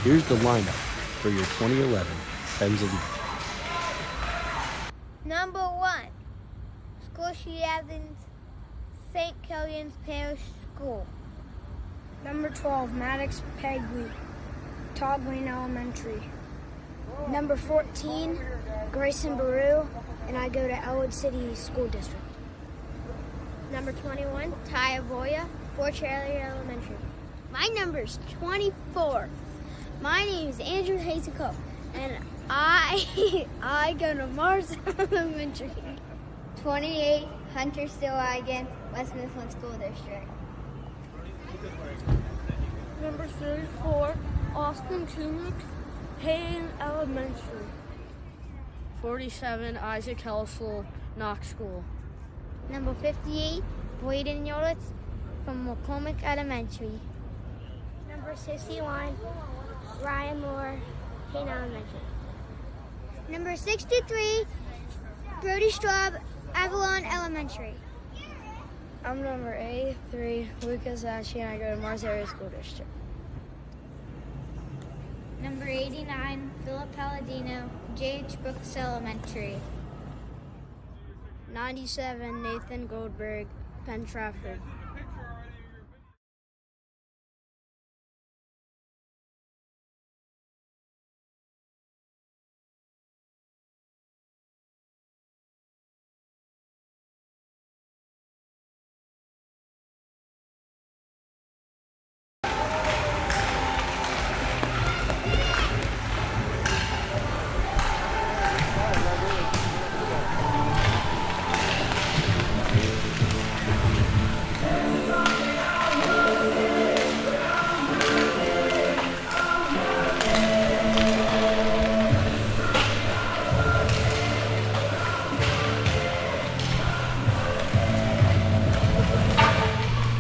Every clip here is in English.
Here's the lineup for your 2011 Pens Elite. Number 1, Squishy Evans, St. Killian's Parish School. Number 12, Maddox Pegley, Todd Wayne Elementary. Number 14, Grayson Baru, and I go to Elwood City School District. Number 21, Ty Boya, Fort Charlie Elementary. My number's 24. My name is Andrew Hazelcoat, and I go to Mars Elementary. 28, Hunter Stillwagon, West Mifflin School District. Number 34, Austin Kumick, Hayden Elementary. 47, Isaac Helsel, Knox School. Number 58, Boyden Yolitz from McCormick Elementary. Number 61, Ryan Moore, Hayden Elementary. Number 63, Brody Straub, Avalon Elementary. I'm number 83, Lucas Ashley, and I go to Mars Area School District. Number 89, Philip Palladino, J.H. Brooks Elementary. 97, Nathan Goldberg, Penn Trafford.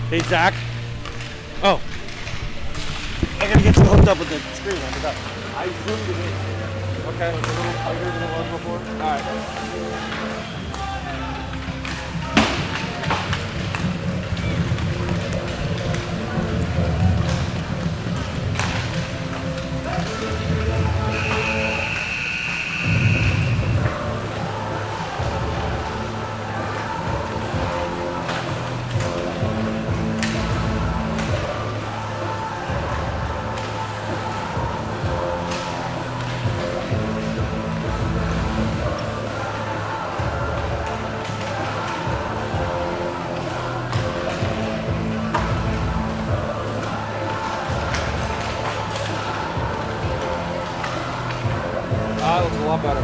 Hey, Zach. Oh. I gotta get you hooked up with the screen. I forgot. I zoomed it in. Okay. It's a little tighter than it was before. All right. That looks a lot better.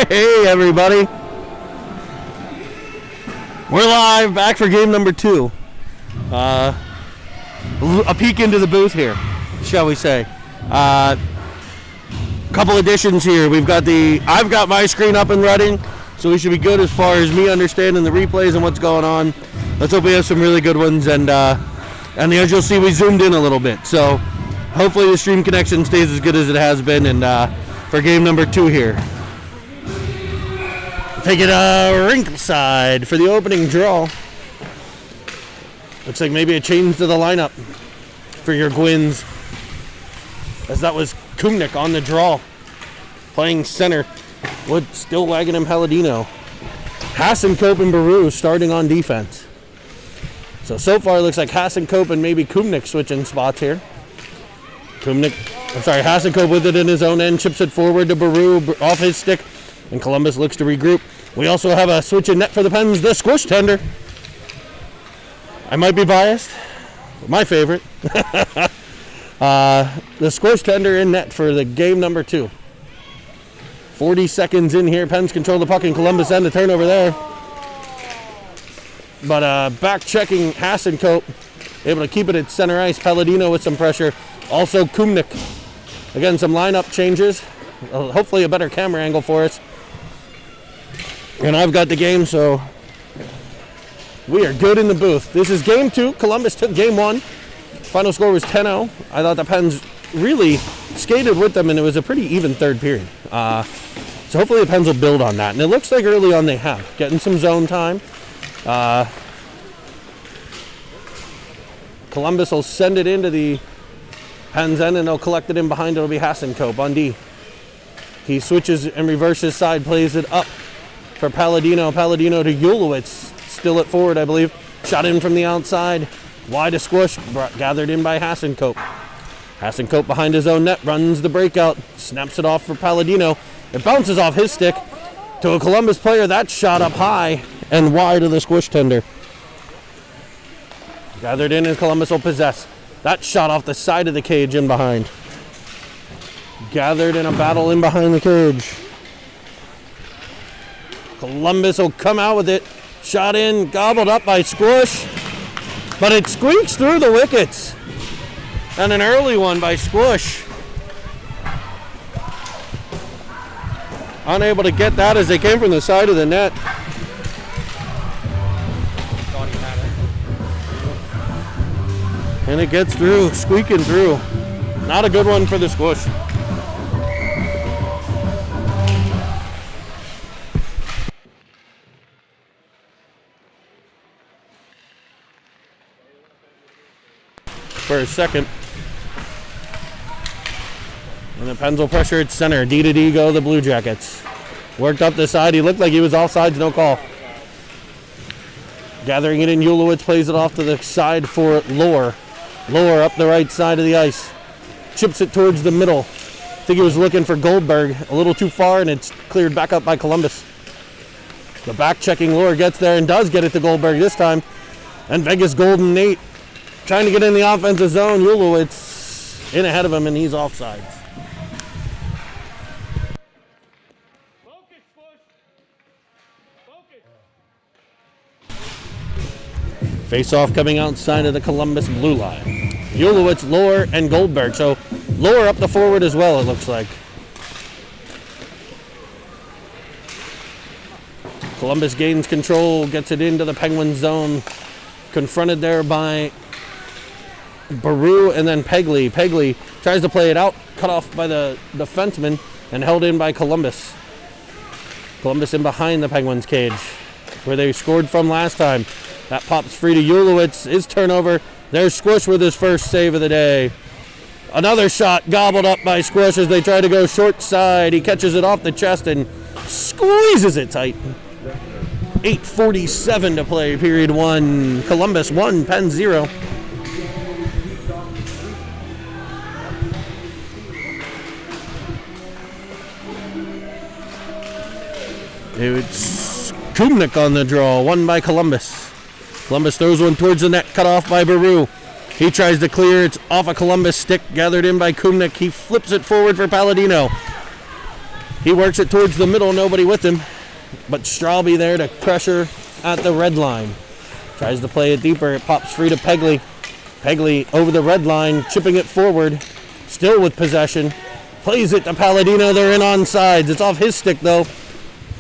Hey everybody. We're live, back for game number 2. A peek into the booth here, shall we say. Couple additions here. I've got my screen up and running. So we should be good as far as me understanding the replays and what's going on. Let's hope we have some really good ones. And as you'll see, we zoomed in a little bit. So hopefully the stream connection stays as good as it has been. And for game number 2 here. Take it rinkside for the opening draw. Looks like maybe a change to the lineup for your Gwins. As that was Kumnick on the draw, playing center. Wood still wagging him Palladino. Hassan-Cope and Baru starting on defense. So far it looks like Hassan-Cope and maybe Kumnick switching spots here. Hassan-Cope with it in his own end, chips it forward to Baru off his stick, and Columbus looks to regroup. We also have a switch in net for the Pens, the squish tender. I might be biased, but my favorite. The squish tender in net for the game number 2. 40 seconds in here. Pens control the puck in Columbus end. The turnover there. But back checking Hassan-Cope. Able to keep it at center ice. Palladino with some pressure. Also Kumnick. Again, some lineup changes. Hopefully a better camera angle for us. And I've got the game, so we are good in the booth. This is game 2. Columbus took game 1. Final score was 10-0. I thought the Pens really skated with them, and it was a pretty even third period. So hopefully the Pens will build on that. And it looks like early on they have. Getting some zone time. Columbus will send it into the Pens end, and they'll collect it in behind. It'll be Hasenkope on D. He switches and reverses side, plays it up for Palladino. Palladino to Ulowitz. Still at forward, I believe. Shot in from the outside. Wide a squish. Gathered in by Hasenkope. Hasenkope behind his own net. Runs the breakout. Snaps it off for Palladino. It bounces off his stick to a Columbus player. That shot up high and wide of the squish tender. Gathered in, and Columbus will possess. That shot off the side of the cage in behind. Gathered in a battle in behind the cage. Columbus will come out with it. Shot in, gobbled up by Squish. But it squeaks through the wickets. And an early one by Squish. Unable to get that as they came from the side of the net. And it gets through, squeaking through. Not a good one for the Squish. For a second. And the Pens will pressure at center. D to D go the Blue Jackets. Worked up the side. He looked like he was offsides, no call. Gathering it in, Ulowitz plays it off to the side for Lohr. Lohr up the right side of the ice. Chips it towards the middle. I think he was looking for Goldberg. A little too far, and it's cleared back up by Columbus. The back-checking Lohr gets there and does get it to Goldberg this time. And Vegas Golden Nate trying to get in the offensive zone. Ulowitz in ahead of him, and he's offsides. Face-off coming outside of the Columbus blue line. Ulowitz, Lohr, and Goldberg. So Lohr up the forward as well, it looks like. Columbus gains control, gets it into the Penguin zone. Confronted there by Baru and then Pegley. Pegley tries to play it out, cut off by the defenseman, and held in by Columbus. Columbus in behind the Penguins' cage, where they scored from last time. That pops free to Ulowitz. His turnover. There's Squish with his first save of the day. Another shot gobbled up by Squish as they try to go short side. He catches it off the chest and squeezes it tight. 8:47 to play, period one. Columbus 1, Penn 0. It's Kumnik on the draw, won by Columbus. Columbus throws one towards the net, cut off by Baru. He tries to clear, it's off a Columbus stick, gathered in by Kumnik. He flips it forward for Palladino. He works it towards the middle, nobody with him. But Straube there to pressure at the red line. Tries to play it deeper, it pops free to Pegley. Pegley over the red line, chipping it forward, still with possession. Plays it to Palladino, they're in on sides. It's off his stick though,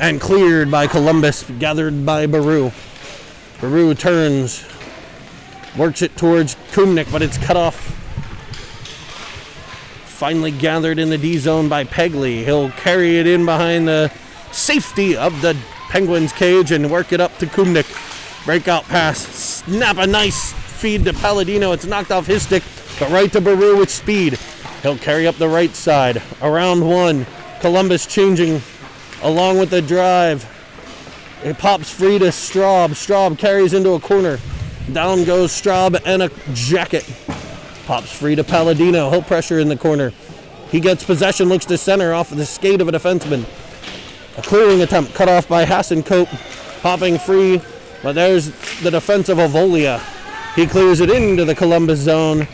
and cleared by Columbus, gathered by Baru. Baru turns, works it towards Kumnik, but it's cut off. Finally gathered in the D zone by Pegley. He'll carry it in behind the safety of the Penguins cage and work it up to Kumnik. Breakout pass, snap a nice feed to Palladino. It's knocked off his stick, but right to Baru with speed. He'll carry up the right side. Around one, Columbus changing along with the drive. It pops free to Straub. Straub carries into a corner. Down goes Straub and a jacket. Pops free to Palladino. He'll pressure in the corner. He gets possession, looks to center off of the skate of a defenseman. A clearing attempt cut off by Hasenkope. Popping free, but there's the defense of Avolia. He clears it into the Columbus zone,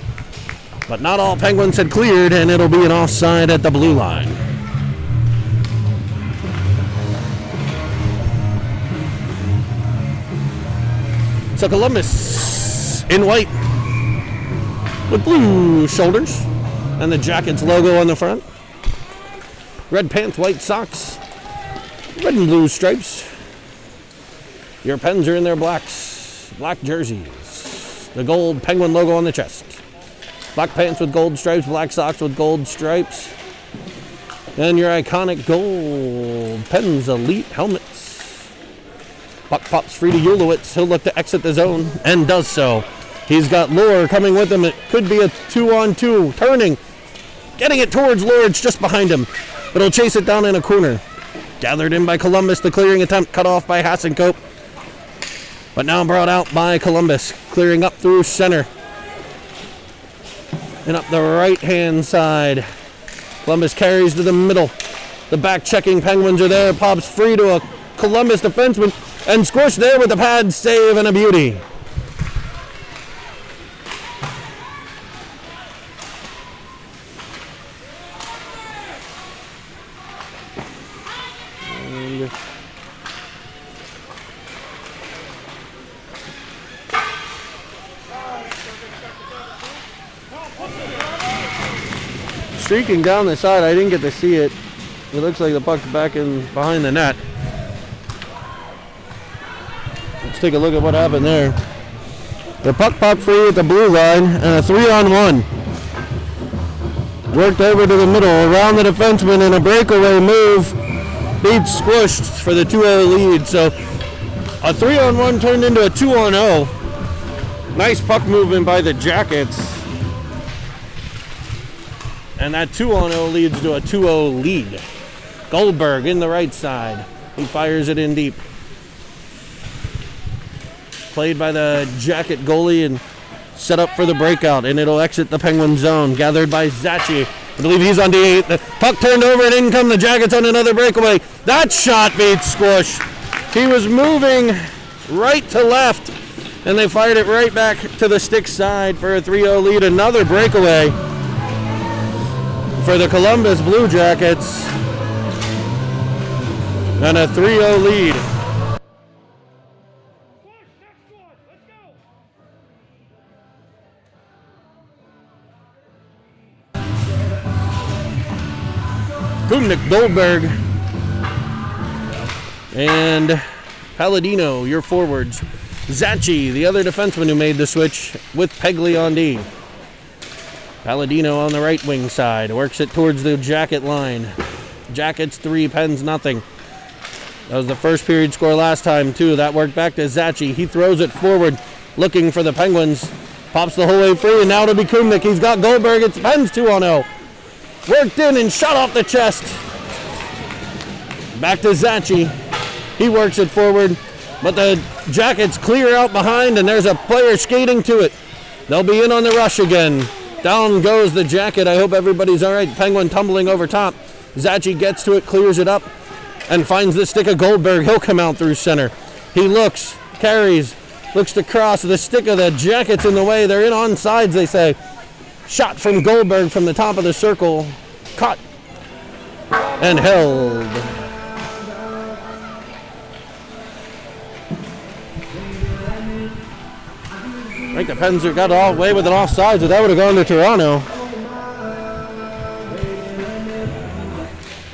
but not all Penguins had cleared, and it'll be an offside at the blue line. So Columbus in white with blue shoulders and the Jackets logo on the front. Red pants, white socks, red and blue stripes. Your Pens are in their blacks, black jerseys. The gold Penguin logo on the chest. Black pants with gold stripes, black socks with gold stripes. And your iconic gold Pens Elite helmets. Puck pops free to Ulowitz. He'll look to exit the zone and does so. He's got Lure coming with him. It could be a 2-on-2. Turning. Getting it towards Lure. It's just behind him. But he'll chase it down in a corner. Gathered in by Columbus. The clearing attempt cut off by Hassenkope. But now brought out by Columbus. Clearing up through center. And up the right-hand side. Columbus carries to the middle. The back-checking Penguins are there. Pops free to a Columbus defenseman. And Squish there with a pad save and a beauty. Streaking down the side, I didn't get to see it. It looks like the puck's back in behind the net. Let's take a look at what happened there. The puck popped free at the blue line and a 3-on-1. Worked over to the middle, around the defenseman, and a breakaway move beats Squished for the 2-0 lead. So a 3-on-1 turned into a 2-on-0. Nice puck movement by the Jackets. And that 2-on-0 leads to a 2-0 lead. Goldberg in the right side. He fires it in deep. Played by the Jacket goalie and set up for the breakout. And it'll exit the Penguin zone. Gathered by Zachi. I believe he's on D8. The puck turned over and in come the Jackets on another breakaway. That shot beats Squish. He was moving right to left. And they fired it right back to the stick side for a 3-0 lead. Another breakaway for the Columbus Blue Jackets, and a 3-0 lead. Kumnik, Goldberg, and Palladino, your forwards. Zachi, the other defenseman who made the switch, with Pegley on D. Palladino on the right wing side. Works it towards the Jacket line. Jackets 3, Pens nothing. That was the first period score last time, too. That worked back to Zachi. He throws it forward, looking for the Penguins. Pops the whole way free, and now it'll be Kumnik. He's got Goldberg. It's Pens 2-0. Worked in and shot off the chest. Back to Zachi. He works it forward, but the Jackets clear out behind, and there's a player skating to it. They'll be in on the rush again. Down goes the Jacket. I hope everybody's all right. Penguin tumbling over top. Zachi gets to it, clears it up, and finds the stick of Goldberg. He'll come out through center. He looks, carries, looks to cross. The stick of the Jackets in the way. They're in on sides, they say. Shot from Goldberg from the top of the circle. Caught and held. I think the Pens got all away with an offside, so that would have gone to Toronto.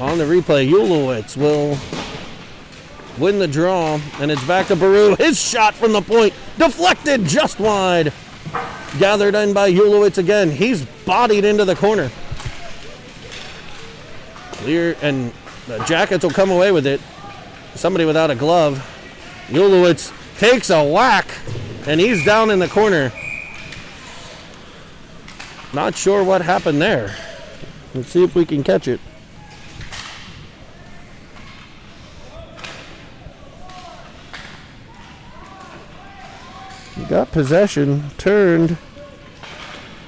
On the replay, Ulowitz will win the draw, and it's back to Baru. His shot from the point, deflected just wide. Gathered in by Ulowitz again. He's bodied into the corner. Clear, and the Jackets will come away with it. Somebody without a glove. Ulowitz takes a whack. And he's down in the corner. Not sure what happened there. Let's see if we can catch it. He got possession, turned.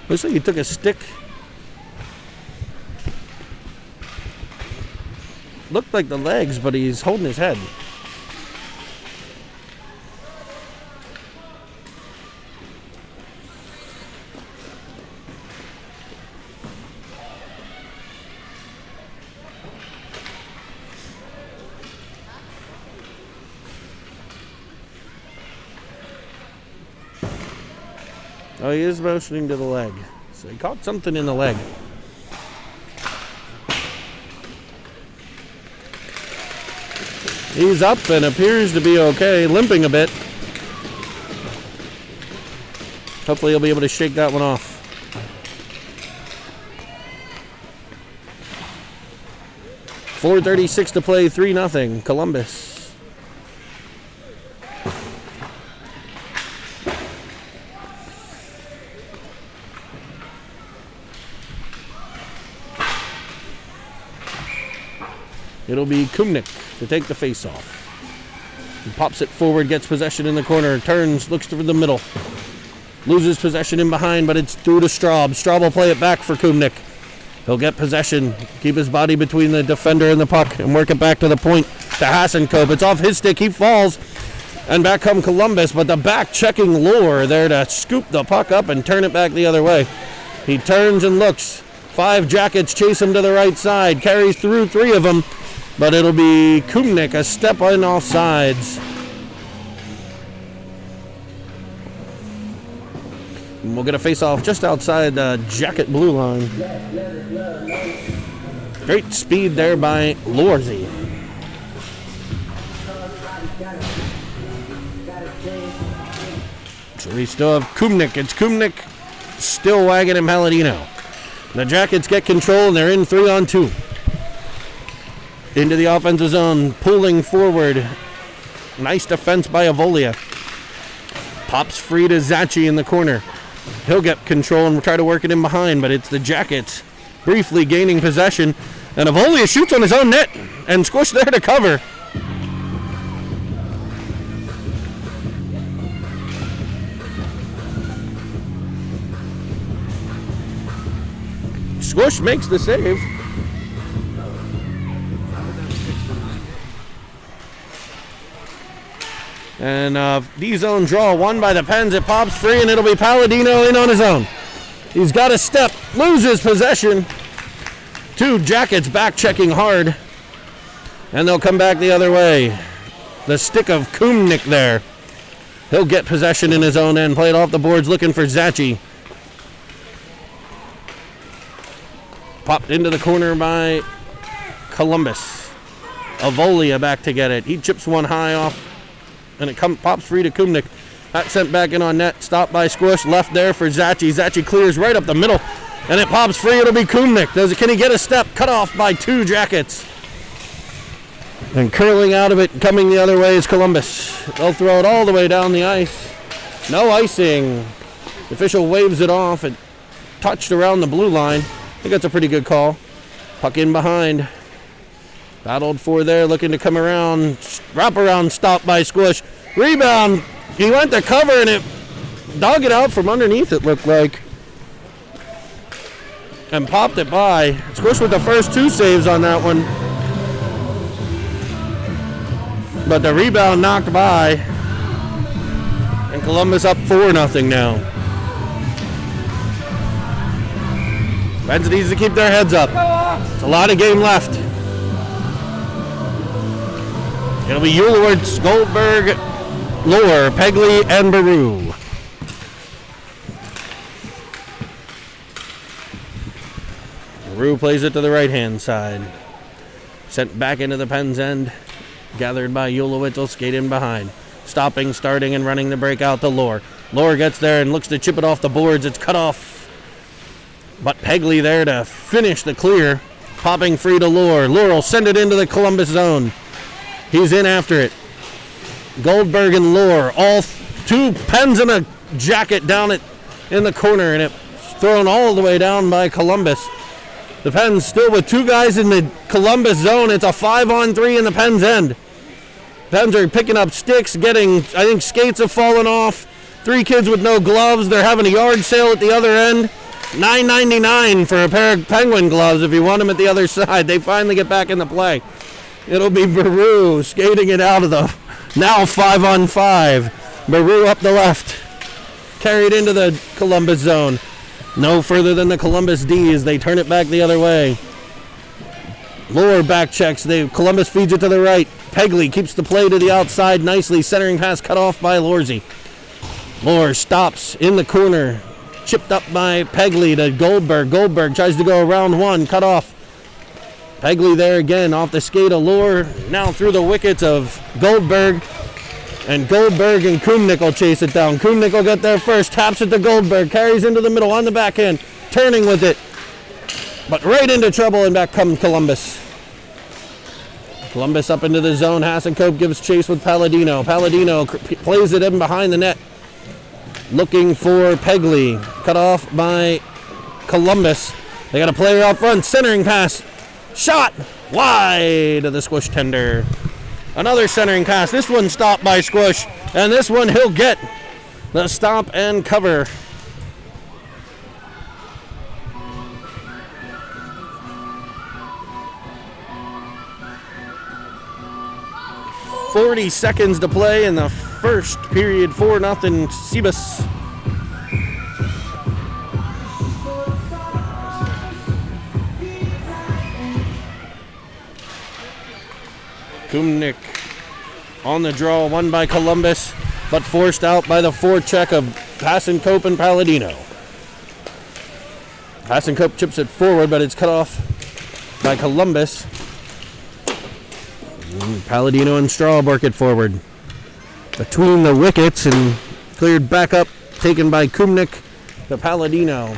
Looks like he took a stick. Looked like the legs, but he's holding his head. Oh, he is motioning to the leg. So he caught something in the leg. He's up and appears to be okay, limping a bit. Hopefully he'll be able to shake that one off. 4:36 to play, 3-0, Columbus. It'll be Kumnik to take the face-off. He pops it forward, gets possession in the corner, turns, looks for the middle. Loses possession in behind, but it's through to Straub. Straub will play it back for Kumnik. He'll get possession, keep his body between the defender and the puck, and work it back to the point to Hasenkope. It's off his stick, he falls, and back come Columbus, but the back-checking Lohr there to scoop the puck up and turn it back the other way. He turns and looks. 5 Jackets chase him to the right side, carries through 3 of them, but it'll be Kumnik, a step in offsides. And we'll get a face-off just outside the Jacket blue line. Great speed there by Lorzy. So we still have Kumnik. It's Kumnik, still Wagon and Palladino. The Jackets get control and they're in 3-on-2. Into the offensive zone, pulling forward. Nice defense by Avolia. Pops free to Zachi in the corner. He'll get control and try to work it in behind, but it's the Jackets briefly gaining possession. And Avolia shoots on his own net and Squish there to cover. Squish makes the save. And D-zone draw won by the Pens. It pops free and it'll be Palladino in on his own. He's got a step, loses possession. 2 Jackets back checking hard. And they'll come back the other way. The stick of Kumnik there. He'll get possession in his own end. Play it off the boards looking for Zachi. Popped into the corner by Columbus. Avolia back to get it. He chips one high off. And it pops free to Kumnik. That's sent back in on net. Stopped by Squish. Left there for Zachi. Zachi clears right up the middle. And it pops free. It'll be Kumnik. Can he get a step? Cut off by 2 Jackets. And curling out of it, coming the other way is Columbus. They'll throw it all the way down the ice. No icing. The official waves it off. It touched around the blue line. I think that's a pretty good call. Puck in behind. Battled for there, looking to come around. Wrap around, stop by Squish. Rebound. He went to cover and it dug it out from underneath, it looked like. And popped it by. Squish with the first 2 saves on that one. But the rebound knocked by. And Columbus up 4-0 now. Pens needs to keep their heads up. It's a lot of game left. It'll be Ulowitz, Goldberg, Lohr, Pegley, and Baru. Baru plays it to the right-hand side. Sent back into the Pens end. Gathered by Ulowitz, will skate in behind. Stopping, starting, and running the breakout to Lohr. Lohr gets there and looks to chip it off the boards. It's cut off. But Pegley there to finish the clear. Popping free to Lohr. Lohr will send it into the Columbus zone. He's in after it. Goldberg and Lohr, all 2 Pens and a Jacket down it in the corner, and it thrown all the way down by Columbus. The Pens still with 2 guys in the Columbus zone. It's a 5-on-3 in the Pens end. Pens are picking up sticks, getting, I think skates have fallen off. 3 kids with no gloves. They're having a yard sale at the other end. $9.99 for a pair of Penguin gloves if you want them at the other side. They finally get back into play. It'll be Baru skating it out of the now 5-on-5. Baru up the left. Carried into the Columbus zone. No further than the Columbus D as they turn it back the other way. Lohr back checks. Columbus feeds it to the right. Pegley keeps the play to the outside nicely. Centering pass cut off by Lorzy. Lohr stops in the corner. Chipped up by Pegley to Goldberg. Goldberg tries to go around 1. Cut off. Pegley there again off the skate of Lohr. Now through the wickets of Goldberg. And Goldberg and Kumnik will chase it down. Kumnik will get there first. Taps it to Goldberg. Carries into the middle on the backhand. Turning with it. But right into trouble and back comes Columbus. Columbus up into the zone. Hasenkope gives chase with Palladino. Palladino plays it in behind the net. Looking for Pegley. Cut off by Columbus. They got a player out front. Centering pass. Shot wide of the Squish tender. Another centering pass. This one stopped by Squish. And this one he'll get the stop and cover. .40 seconds to play in the first period. 4-0 Cebus. Kumnik on the draw, won by Columbus, but forced out by the forecheck of Hasenkope and Palladino. Hasenkope chips it forward, but it's cut off by Columbus. Palladino and Straub work it forward. Between the wickets and cleared back up, taken by Kumnik to Palladino.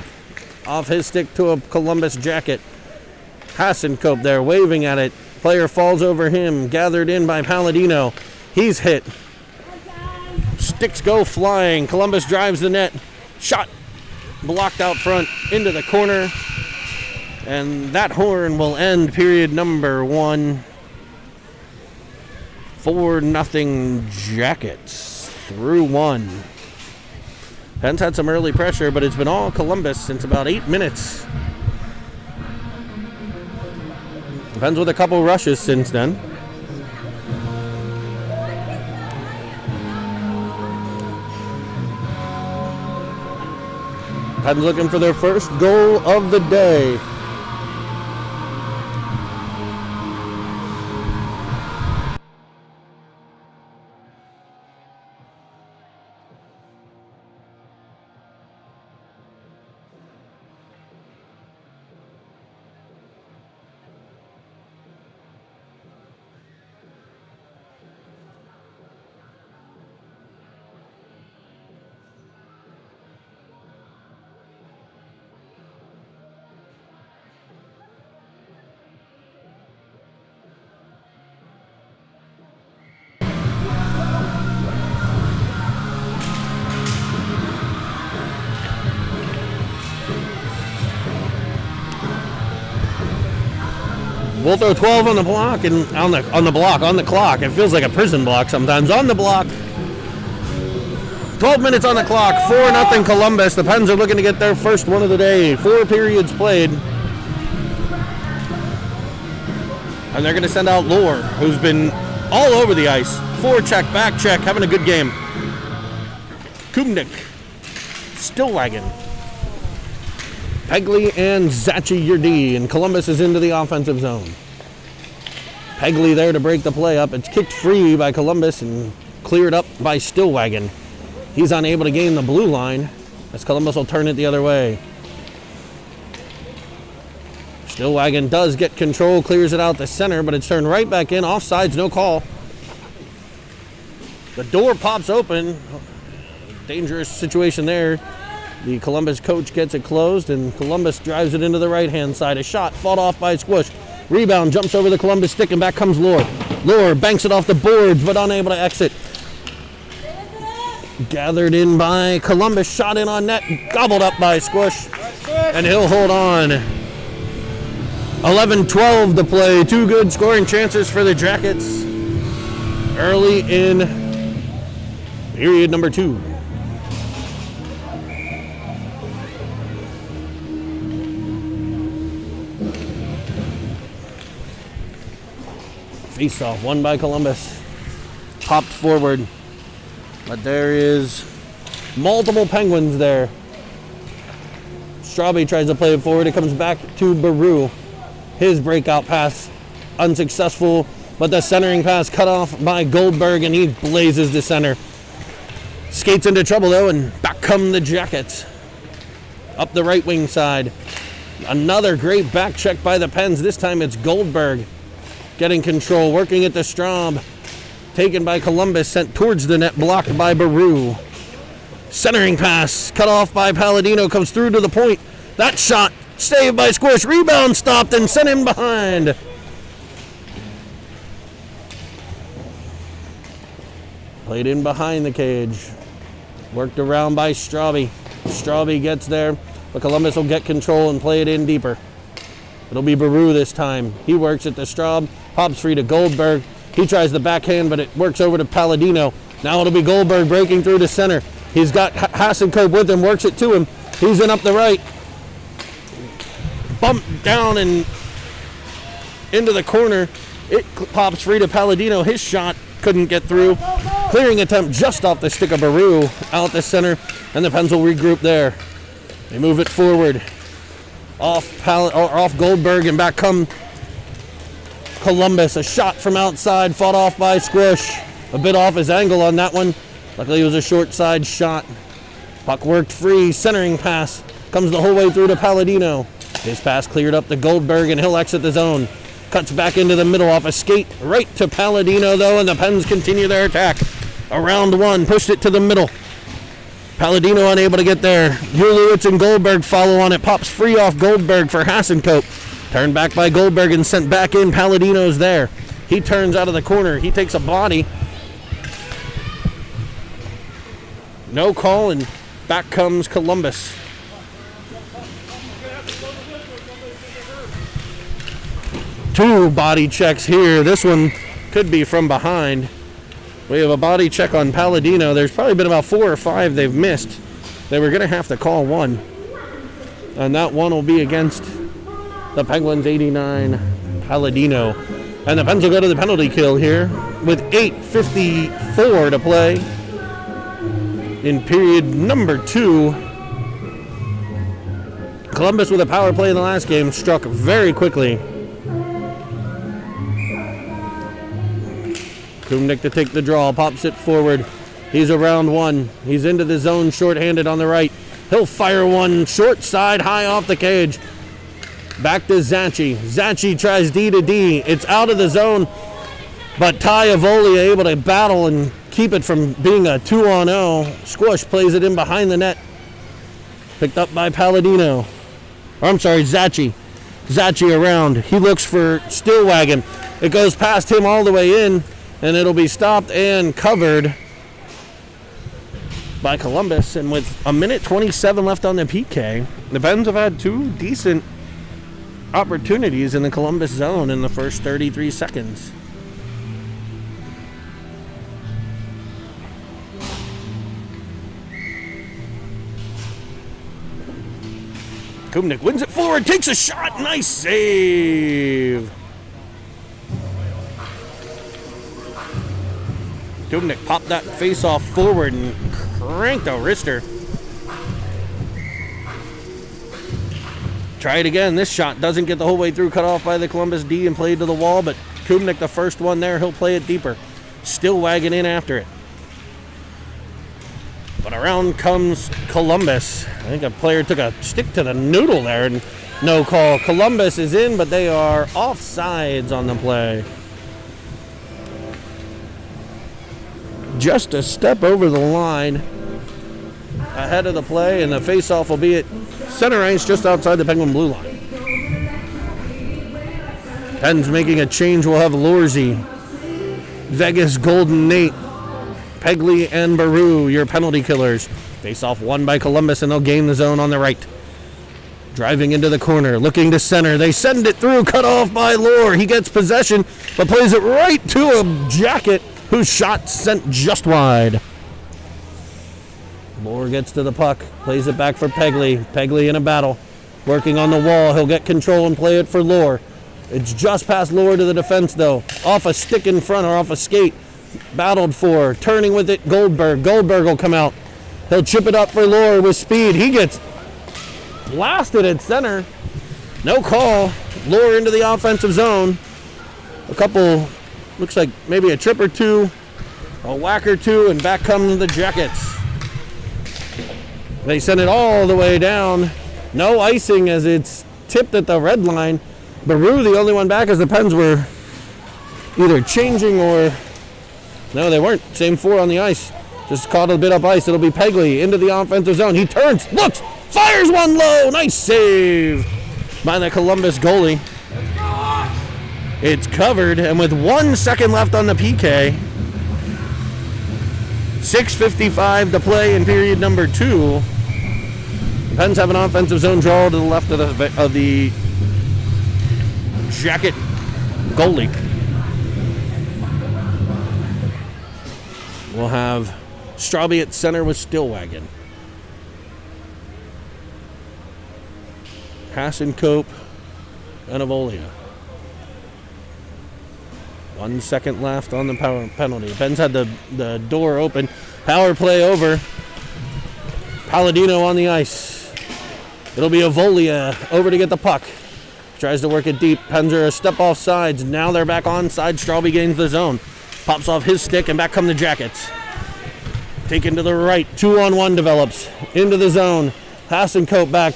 Off his stick to a Columbus jacket. Hasenkope there waving at it. Player falls over him, gathered in by Palladino. He's hit. Sticks go flying. Columbus drives the net. Shot blocked out front into the corner. And that horn will end period number 1. 4-0 Jackets through 1. Penn's had some early pressure, but it's been all Columbus since about 8 minutes. Penn's with a couple rushes since then. Penn's looking for their first goal of the day. We'll throw 12 on the block and on the clock. It feels like a prison block sometimes. On the block. 12 minutes on the clock. 4-0 Columbus. The Pens are looking to get their first one of the day. 4 periods played. And they're going to send out Lohr, who's been all over the ice. Forecheck, back check, having a good game. Kumnik. Stillwagon. Pegley and Zachi Yurdi, and Columbus is into the offensive zone. Pegley there to break the play up. It's kicked free by Columbus and cleared up by Stillwagon. He's unable to gain the blue line as Columbus will turn it the other way. Stillwagon does get control, clears it out the center, but it's turned right back in. Offsides, no call. The door pops open. Dangerous situation there. The Columbus coach gets it closed, and Columbus drives it into the right-hand side. A shot fought off by Squish. Rebound jumps over the Columbus stick, and back comes Lohr. Lohr banks it off the boards, but unable to exit. Gathered in by Columbus. Shot in on net. Gobbled up by Squish. And he'll hold on. 11-12 to play. 2 good scoring chances for the Jackets early in period number 2. Face-off, won by Columbus. Popped forward. But there is multiple Penguins there. Straube tries to play it forward. It comes back to Baru. His breakout pass unsuccessful, but the centering pass cut off by Goldberg, and he blazes the center. Skates into trouble, though, and back come the Jackets. Up the right wing side. Another great back check by the Pens. This time it's Goldberg. Getting control, working at the Straub. Taken by Columbus, sent towards the net, blocked by Baru. Centering pass, cut off by Palladino, comes through to the point. That shot, saved by Squish. Rebound stopped and sent him behind. Played in behind the cage. Worked around by Straube. Straube gets there, but Columbus will get control and play it in deeper. It'll be Baru this time. He works it to Straub, pops free to Goldberg. He tries the backhand, but it works over to Palladino. Now it'll be Goldberg breaking through to center. He's got Hasenkope with him, works it to him. He's in up the right. Bump down and into the corner. It pops free to Palladino. His shot couldn't get through. Clearing attempt just off the stick of Baru out the center, and the Pens will regroup there. They move it forward. Off Goldberg, and back come Columbus. A shot from outside, fought off by Squish. A bit off his angle on that one. Luckily it was a short side shot. Puck worked free, centering pass. Comes the whole way through to Palladino. His pass cleared up to Goldberg, and he'll exit the zone. Cuts back into the middle off a skate right to Palladino, though, and the Pens continue their attack. Around one, pushed it to the middle. Palladino unable to get there. Ulewicz and Goldberg follow on it. Pops free off Goldberg for Hasenkope. Turned back by Goldberg and sent back in. Palladino's there. He turns out of the corner. He takes a body. No call, and back comes Columbus. Two body checks here. This one could be from behind. We have a body check on Palladino. There's probably been about 4 or 5 they've missed. They were going to have to call one. And that one will be against the Penguins, 89, Palladino. And the Pens will go to the penalty kill here with 8:54 to play in period number 2. Columbus with a power play in the last game struck very quickly. Kumnik to take the draw, pops it forward. He's around one. He's into the zone, shorthanded on the right. He'll fire one short side, high off the cage. Back to Zachy. Zachy tries D to D. It's out of the zone, but Ty Avolia able to battle and keep it from being a 2-on-0. Squish plays it in behind the net. Picked up by Palladino. Zachy. Zachy around. He looks for Stillwagon. It goes past him all the way in, and it'll be stopped and covered by Columbus. And with 1:27 left on the PK, the Pens have had 2 decent opportunities in the Columbus zone in the first 33 seconds. Kumnik wins it forward, takes a shot, nice save. Kumnik popped that face off forward and cranked a wrister. Try it again. This shot doesn't get the whole way through, cut off by the Columbus D and played to the wall, but Kumnik, the first one there, he'll play it deeper. Still wagging in after it. But around comes Columbus. I think a player took a stick to the noodle there and no call. Columbus is in, but they are offsides on the play. Just a step over the line ahead of the play, and the face-off will be at center ice just outside the Penguin blue line. Pens making a change. We'll have Lorzy, Vegas, Golden Nate, Pegley, and Baru, your penalty killers. Face-off won by Columbus, and they'll gain the zone on the right. Driving into the corner, looking to center. They send it through, cut off by Lohr. He gets possession, but plays it right to a Jacket, whose shot sent just wide. Lohr gets to the puck, plays it back for Pegley. Pegley in a battle, working on the wall. He'll get control and play it for Lohr. It's just past Lohr to the defense, though. Off a stick in front or off a skate. Battled for, turning with it, Goldberg. Goldberg will come out. He'll chip it up for Lohr with speed. He gets blasted at center. No call. Lohr into the offensive zone. A couple, looks like maybe a trip or two, a whack or two, and back come the Jackets. They send it all the way down. No icing as it's tipped at the red line. Baru, the only one back, as the Pens were either changing or... No, they weren't. Same 4 on the ice. Just caught a bit up ice. It'll be Pegley into the offensive zone. He turns, looks, fires one low. Nice save by the Columbus goalie. It's covered, and with 1 second left on the PK, 6:55 to play in period number 2. The Pens have an offensive zone draw to the left of the Jacket goalie. We'll have Straube at center with Stillwagon. Hasenkope and Avolia. 1 second left on the power penalty. Pens had the door open. Power play over. Palladino on the ice. It'll be Avolia over to get the puck. Tries to work it deep. Pens are a step off sides. Now they're back on side. Straube gains the zone. Pops off his stick and back come the Jackets. Taken to the right. 2-on-1 develops. Into the zone. Hasenkope back.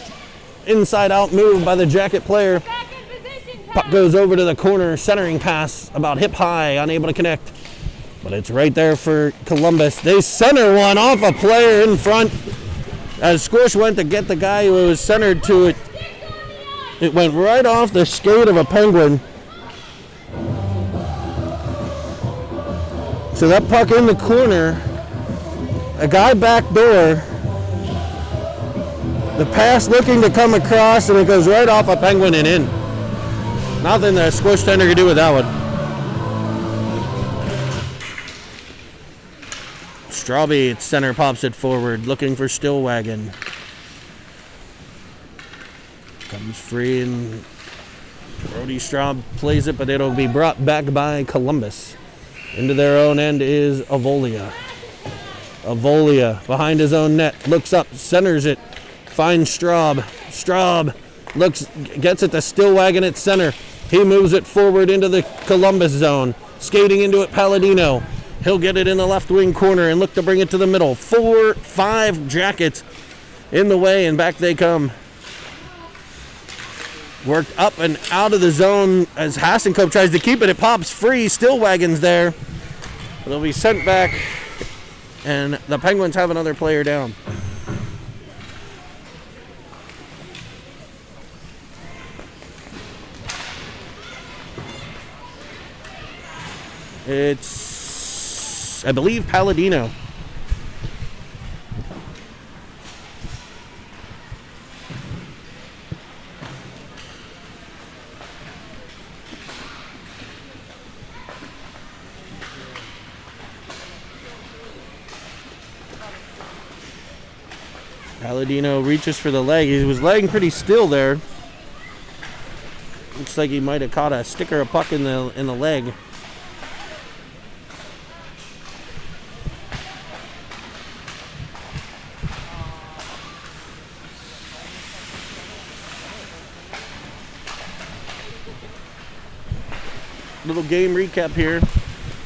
Inside out move by the Jacket player. Puck goes over to the corner. Centering pass about hip high. Unable to connect. But it's right there for Columbus. They center one off a player in front. As Squish went to get the guy who was centered to it, it went right off the skate of a Penguin. So that puck in the corner, a guy back door, the pass looking to come across, and it goes right off a Penguin and in. Nothing the Squish tender could do with that one. Straube at center pops it forward, looking for Stillwagon. Comes free and Brody Straub plays it, but it'll be brought back by Columbus. Into their own end is Avolia. Avolia behind his own net, looks up, centers it, finds Straub. Straub gets it to Stillwagon at center. He moves it forward into the Columbus zone. Skating into it, Palladino. He'll get it in the left wing corner and look to bring it to the middle. 4-5 Jackets in the way, and back they come. Worked up and out of the zone as Hasenkope tries to keep it. It pops free. Stillwagon's there. It'll be sent back, and the Penguins have another player down. It's, I believe, Palladino. Palladino reaches for the leg. He was laying pretty still there. Looks like he might have caught a stick or a puck in the leg. Little game recap here.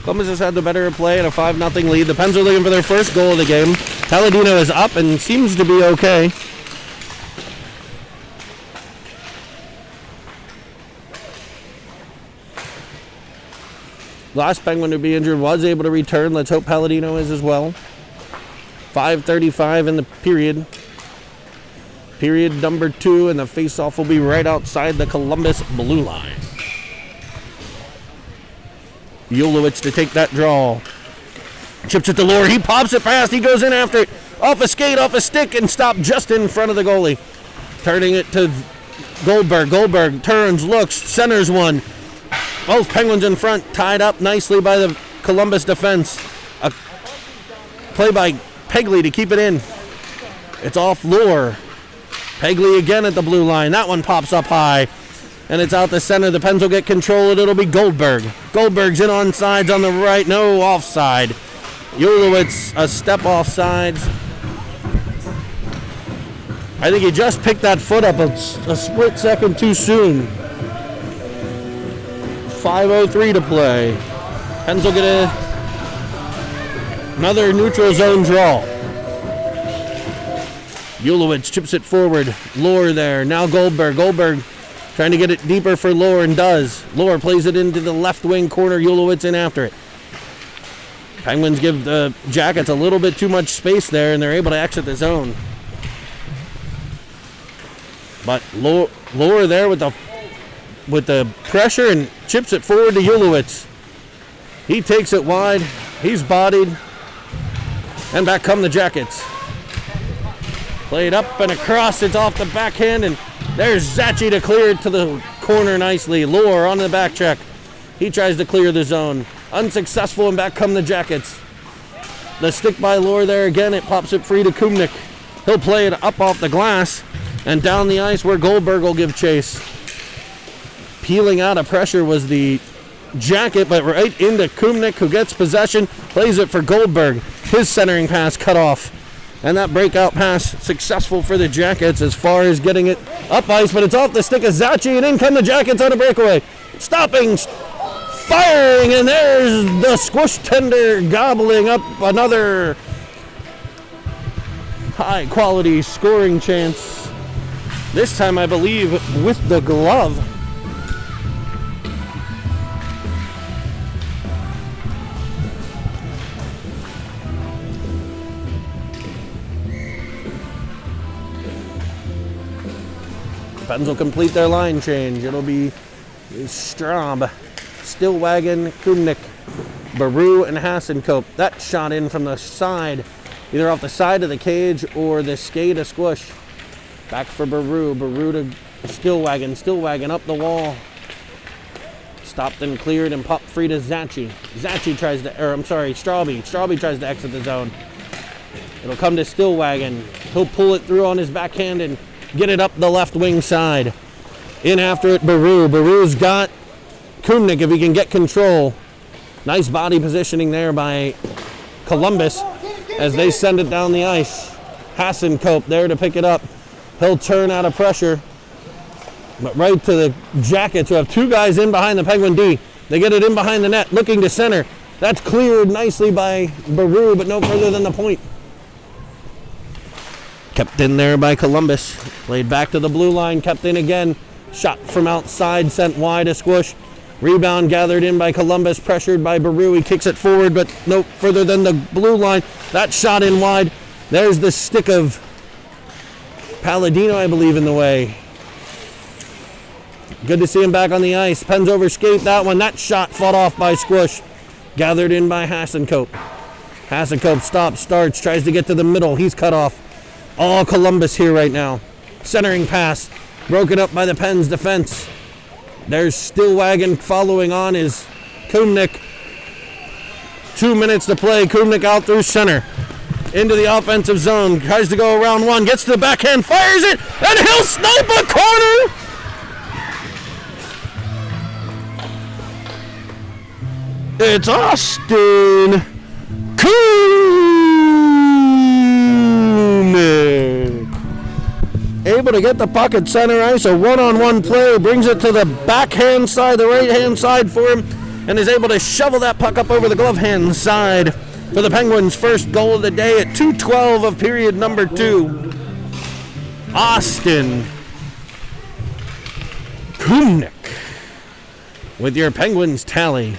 Columbus has had the better play and a 5-0 lead. The Pens are looking for their first goal of the game. Palladino is up and seems to be okay. Last Penguin to be injured was able to return. Let's hope Palladino is as well. 5:35 in the period. Period number 2, and the face-off will be right outside the Columbus blue line. Ulowicz to take that draw. Chips it to Lohr. He pops it past. He goes in after it. Off a skate, off a stick, and stopped just in front of the goalie. Turning it to Goldberg. Goldberg turns, looks, centers one. Both Penguins in front, tied up nicely by the Columbus defense. A play by Pegley to keep it in. It's off Lohr. Pegley again at the blue line. That one pops up high. And it's out the center. The Pens will get control. It'll be Goldberg. Goldberg's in on sides on the right. No offside. Ulowicz a step off sides. I think he just picked that foot up a split second too soon. 5:03 to play. Pens will get another neutral zone draw. Ulowicz chips it forward. Lohr there. Now Goldberg. Goldberg trying to get it deeper for Lohr and does. Lohr plays it into the left wing corner. Ulowicz in after it. Penguins give the Jackets a little bit too much space there, and they're able to exit the zone. But Lohr there with the pressure and chips it forward to Ulowicz. He takes it wide. He's bodied. And back come the Jackets. Played up and across. It's off the backhand. And there's Zachi to clear it to the corner nicely. Lohr on the back check. He tries to clear the zone. Unsuccessful, and back come the Jackets. The stick by Lohr there again. It pops it free to Kumnik. He'll play it up off the glass and down the ice where Goldberg will give chase. Peeling out of pressure was the Jacket, but right into Kumnik, who gets possession, plays it for Goldberg. His centering pass cut off. And that breakout pass successful for the Jackets as far as getting it up ice, but it's off the stick of Zachi, and in come the Jackets on a breakaway. Stopping, firing, and there's the squish tender gobbling up another high-quality scoring chance. This time, I believe, with the glove. Pens will complete their line change. It'll be Straub, Stillwagon, Kumnik, Baru, and Hasenkope. That shot in from the side, either off the side of the cage or the skate of squish. Back for Baru. Baru to Stillwagon. Stillwagon up the wall. Stopped and cleared and popped free to Zachi. Zachi tries to, Strauby. Strauby tries to exit the zone. It'll come to Stillwagon. He'll pull it through on his backhand and get it up the left wing side. In after it, Baru. Baru's got Kumnik if he can get control. Nice body positioning there by Columbus as they send it down the ice. Hasenkope there to pick it up. He'll turn out of pressure. But right to the Jackets, who have two guys in behind the Penguin D. They get it in behind the net, looking to center. That's cleared nicely by Baru, but no further than the point. Kept in there by Columbus. Played back to the blue line, kept in again. Shot from outside, sent wide a squish. Rebound gathered in by Columbus, pressured by Baru. He kicks it forward, but no further than the blue line. That shot in wide. There's the stick of Palladino, I believe, in the way. Good to see him back on the ice. Pens over skate that one. That shot fought off by Squish. Gathered in by Hasenkope. Hasenkope stops, starts, tries to get to the middle. He's cut off. All Columbus here right now. Centering pass. Broken up by the Pens defense. There's Stillwagon following on is Kumnik. 2 minutes to play. Kumnik out through center. Into the offensive zone. Tries to go around one. Gets to the backhand. Fires it. And he'll snipe a corner. It's Austin Kumnik. Able to get the puck at center ice. A one-on-one play. Brings it to the backhand side, the right-hand side for him. And is able to shovel that puck up over the glove hand side for the Penguins' first goal of the day at 2:12 of period number 2. Austin Kumnik with your Penguins tally.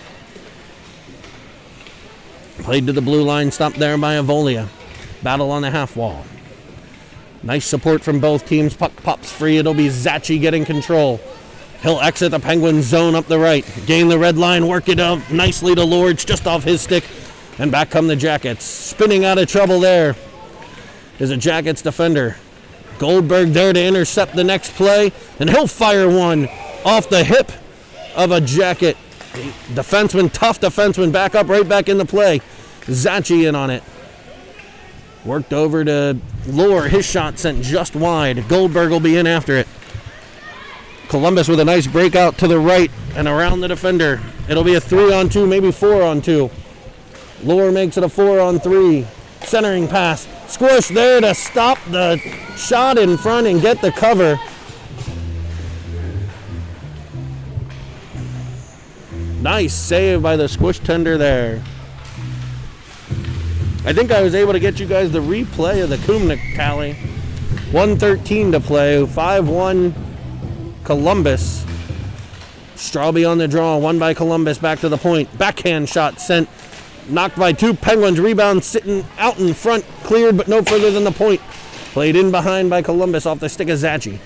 Played to the blue line, stopped there by Avolia. Battle on the half wall. Nice support from both teams. Puck pops free. It'll be Zachi getting control. He'll exit the Penguins zone up the right. Gain the red line, work it out nicely to Lords, just off his stick. And back come the Jackets. Spinning out of trouble there is a Jackets defender. Goldberg there to intercept the next play. And he'll fire one off the hip of a Jacket defenseman, tough defenseman, back up, right back in the play. Zachi in on it. Worked over to Lohr. His shot sent just wide. Goldberg will be in after it. Columbus with a nice breakout to the right and around the defender. It'll be a 3-on-2, maybe 4-on-2. Lohr makes it a 4-on-3. Centering pass. Squish there to stop the shot in front and get the cover. Nice save by the Squish tender there. I think I was able to get you guys the replay of the Kumnik tally. 1:13 to play. 5-1 Columbus. Strauby on the draw. One by Columbus. Back to the point. Backhand shot sent. Knocked by two Penguins. Rebound sitting out in front. Cleared, but no further than the point. Played in behind by Columbus off the stick of Zachi.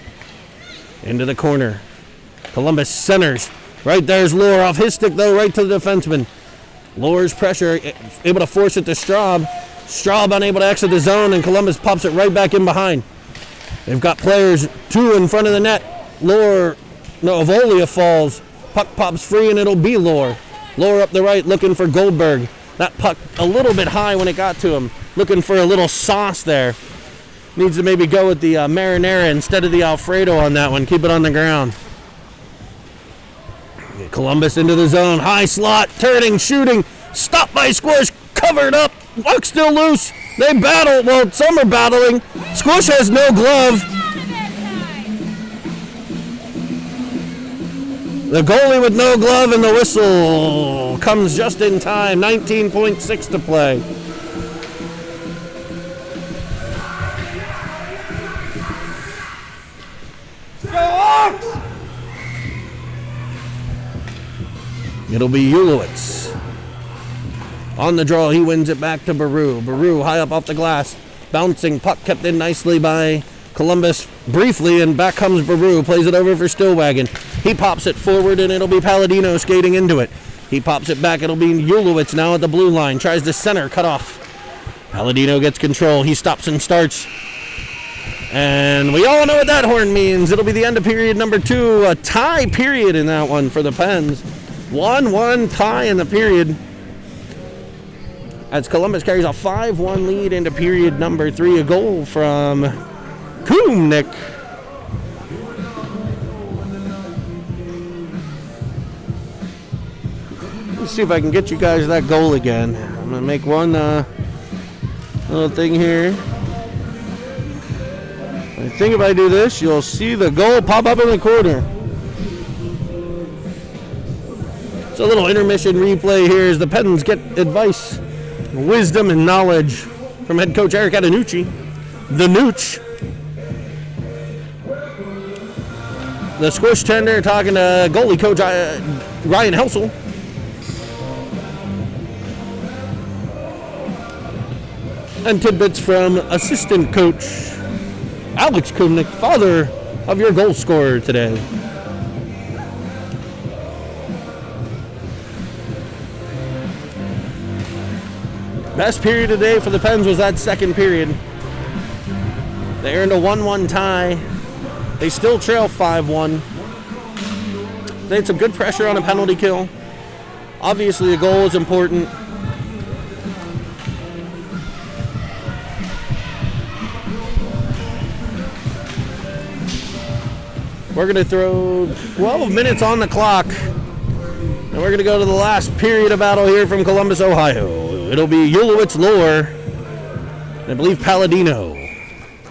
Into the corner. Columbus centers. Right there's Lohr off his stick, though, right to the defenseman. Lohr's pressure, able to force it to Straub. Straub unable to exit the zone, and Columbus pops it right back in behind. They've got players 2 in front of the net. Avolia falls. Puck pops free, and it'll be Lohr. Lohr up the right looking for Goldberg. That puck a little bit high when it got to him. Looking for a little sauce there. Needs to maybe go with the marinara instead of the Alfredo on that one. Keep it on the ground. Columbus into the zone. High slot. Turning. Shooting. Stopped by Squish. Covered up. Puck still loose. They battle. Well, some are battling. Squish has no glove. The goalie with no glove, and the whistle comes just in time. 19.6 to play. It'll be Ulowitz. On the draw, he wins it back to Baru. Baru high up off the glass. Bouncing puck kept in nicely by Columbus briefly, and back comes Baru. Plays it over for Stillwagon. He pops it forward, and it'll be Palladino skating into it. He pops it back. It'll be Ulowitz now at the blue line. Tries to center, cut off. Palladino gets control. He stops and starts. And we all know what that horn means. It'll be the end of period number 2. A tie period in that one for the Pens. 1-1 tie in the period. As Columbus carries a 5-1 lead into period number 3. A goal from Kumnik. Let's see if I can get you guys that goal again. I'm going to make one little thing here. I think if I do this, you'll see the goal pop up in the corner. So a little intermission replay here as the Pens get advice, wisdom, and knowledge from head coach Eric Adenucci. The Nooch. The Squish tender talking to goalie coach Ryan Helsel. And tidbits from assistant coach Alex Kumnik, father of your goal scorer today. Best period today for the Pens was that second period. They earned a 1-1 tie. They still trail 5-1. They had some good pressure on a penalty kill. Obviously, the goal is important. We're going to throw 12 minutes on the clock. And we're going to go to the last period of battle here from Columbus, Ohio. It'll be Ulowitz, Lohr, and I believe Palladino,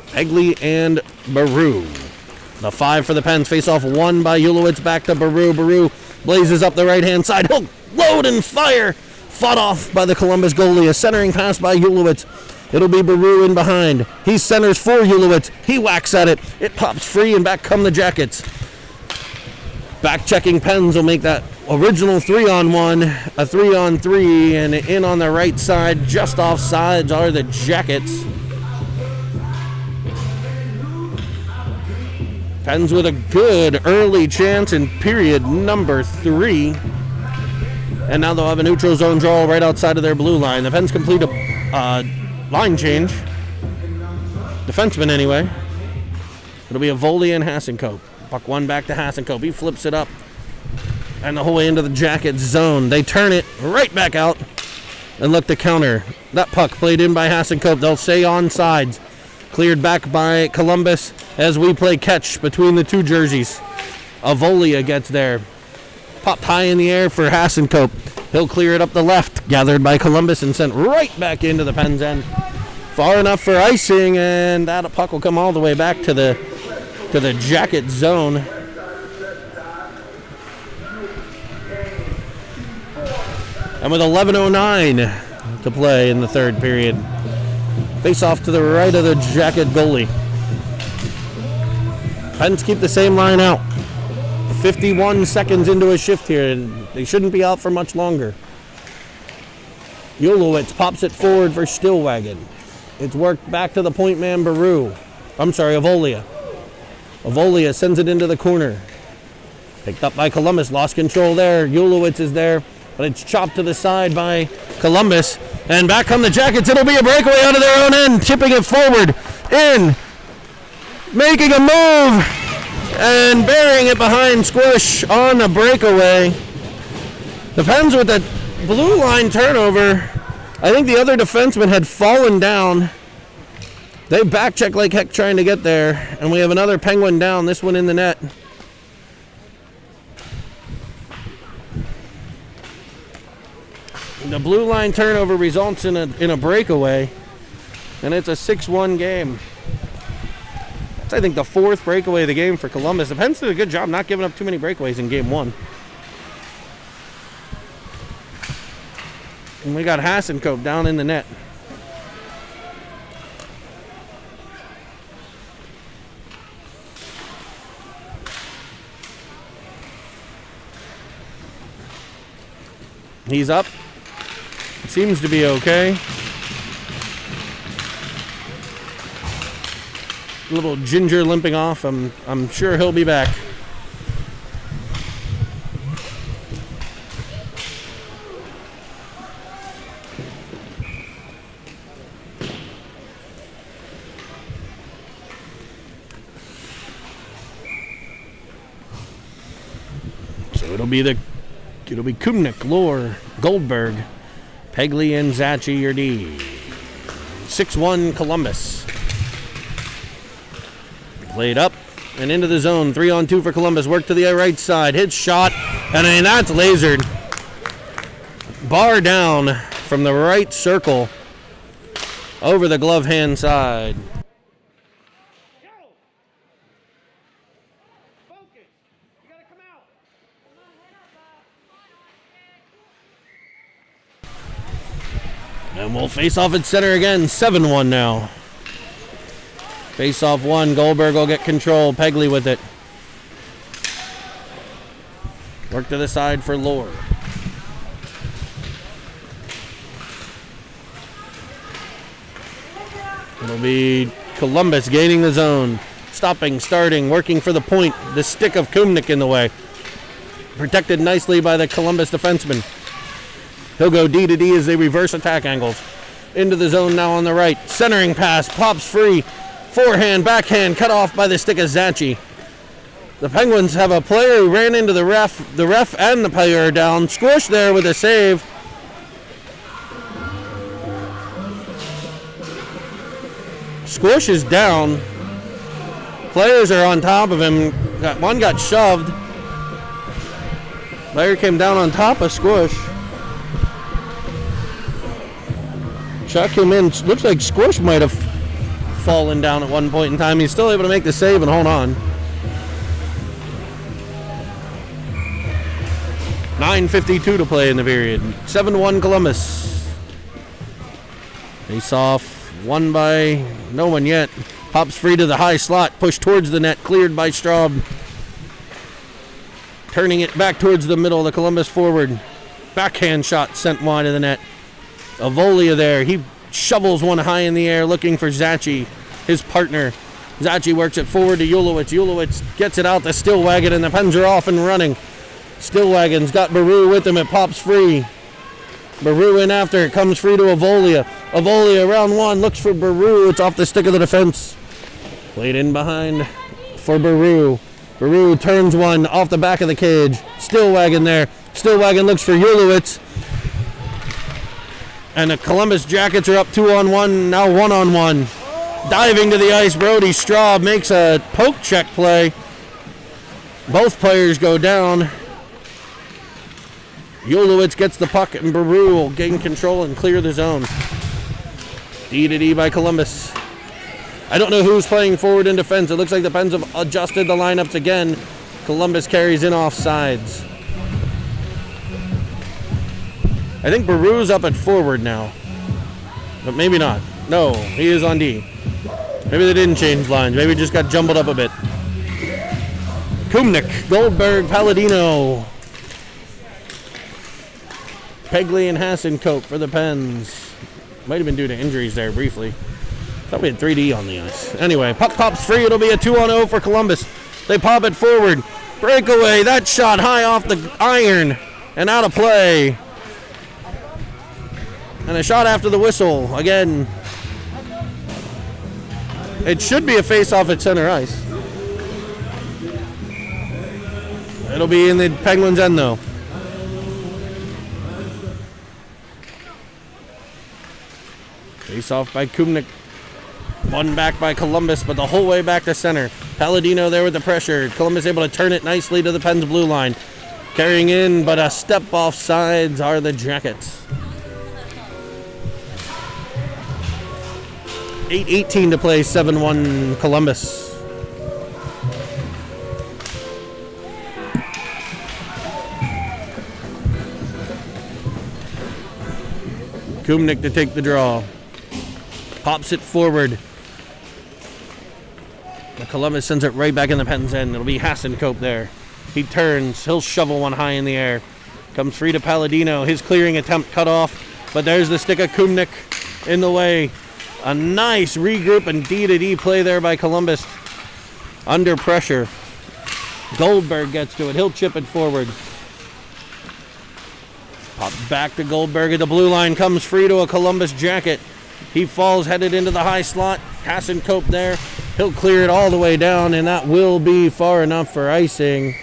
Egley, and Baru. The 5 for the Pens. Face off 1 by Ulowitz, back to Baru. Baru blazes up the right-hand side. He'll load and fire. Fought off by the Columbus goalie. A centering pass by Ulowitz. It'll be Baru in behind. He centers for Ulowitz. He whacks at it. It pops free, and back come the Jackets. Back-checking Pens will make that original 3-on-1, a 3-on-3, and in on the right side, just off sides, are the Jackets. Pens with a good early chance in period number 3. And now they'll have a neutral zone draw right outside of their blue line. The Pens complete a line change. Defenseman anyway. It'll be a Volley and Hasenkope. Puck 1 back to Hasenkope. He flips it up and the whole way into the Jackets zone. They turn it right back out and look to counter. That puck played in by Hasenkope. They'll say on sides. Cleared back by Columbus as we play catch between the two jerseys. Avolia gets there. Popped high in the air for Hasenkope. He'll clear it up the left. Gathered by Columbus and sent right back into the Pens end. Far enough for icing, and that puck will come all the way back to the Jacket zone. And with 11:09 to play in the third period. Face off to the right of the Jacket goalie. Pens keep the same line out. 51 seconds into a shift here, and they shouldn't be out for much longer. Ulowitz pops it forward for Stillwagon. It's worked back to the point man, Baru. I'm sorry, Avolia. Avolia sends it into the corner. Picked up by Columbus, lost control there. Ulowitz is there, but it's chopped to the side by Columbus. And back come the Jackets. It'll be a breakaway out of their own end. Chipping it forward. In. Making a move. And burying it behind Squish on a breakaway. The Pens with the blue line turnover. I think the other defenseman had fallen down. They back check like heck trying to get there. And we have another Penguin down. This one in the net. The blue line turnover results in a breakaway, and it's a 6-1 game. That's, I think, the fourth breakaway of the game for Columbus. The Pens did a good job not giving up too many breakaways in game one. And we got Hasenkope down in the net. He's up. Seems to be okay. Little Ginger limping off. I'm sure he'll be back. So it'll be Kumnick, Lohr, Goldberg, Pegley, and Zachi, your D. 6-1 Columbus. Played up and into the zone. 3-on-2 for Columbus. Work to the right side. Hits shot. And I mean, that's lasered. Bar down from the right circle over the glove hand side. And we'll face off at center again. 7-1 now. Face off one. Goldberg will get control. Pegley with it. Work to the side for Lohr. It'll be Columbus gaining the zone. Stopping, starting, working for the point. The stick of Kumnick in the way. Protected nicely by the Columbus defenseman. He'll go D to D as they reverse attack angles. Into the zone now on the right. Centering pass. Pops free. Forehand, backhand, cut off by the stick of Zachi. The Penguins have a player who ran into the ref. The ref and the player are down. Squish there with a save. Squish is down. Players are on top of him. One got shoved. Player came down on top of Squish. Chuck him in. Looks like Squish might have fallen down at one point in time. He's still able to make the save and hold on. 9:52 to play in the period. 7-1 Columbus. Face off. Won by no one yet. Pops free to the high slot. Pushed towards the net. Cleared by Straub. Turning it back towards the middle. The Columbus forward. Backhand shot sent wide of the net. Avolia there. He shovels one high in the air looking for Zachi, his partner. Zachi works it forward to Ulowitz. Ulowitz gets it out to Stillwagon, and the Pens are off and running. Stillwagon's got Baru with him. It pops free. Baru in after. It comes free to Avolia. Avolia round one. Looks for Baru. It's off the stick of the defense. Played in behind for Baru. Baru turns one off the back of the cage. Stillwagon there. Stillwagon looks for Ulowitz. And the Columbus Jackets are up 2-on-1, now 1-on-1. Diving to the ice, Brody Straub makes a poke check play. Both players go down. Ulowitz gets the puck, and Baru will gain control and clear the zone. D to D by Columbus. I don't know who's playing forward in defense. It looks like the Pens have adjusted the lineups again. Columbus carries in off sides. I think Baru's up at forward now. But maybe not. No, he is on D. Maybe they didn't change lines. Maybe it just got jumbled up a bit. Kumnick, Goldberg, Palladino. Pegley and Hasenkope for the Pens. Might have been due to injuries there briefly. Thought we had 3D on the ice. Anyway, puck pops free. It'll be a 2-on-0 for Columbus. They pop it forward. Breakaway. That shot high off the iron and out of play. And a shot after the whistle. Again, it should be a face-off at center ice. It'll be in the Penguins' end, though. Face-off by Kumnik. One back by Columbus, but the whole way back to center. Palladino there with the pressure. Columbus able to turn it nicely to the Pens' blue line. Carrying in, but a step off sides are the Jackets. 8:18 to play, 7-1 Columbus. Kumnik to take the draw. Pops it forward. The Columbus sends it right back in the Pens' end. It'll be Hasenkope there. He turns. He'll shovel one high in the air. Comes free to Palladino. His clearing attempt cut off. But there's the stick of Kumnik in the way. A nice regroup and D-to-D play there by Columbus. Under pressure. Goldberg gets to it. He'll chip it forward. Pop back to Goldberg at the blue line. Comes free to a Columbus Jacket. He falls headed into the high slot. Hasenkope there. He'll clear it all the way down, and that will be far enough for icing.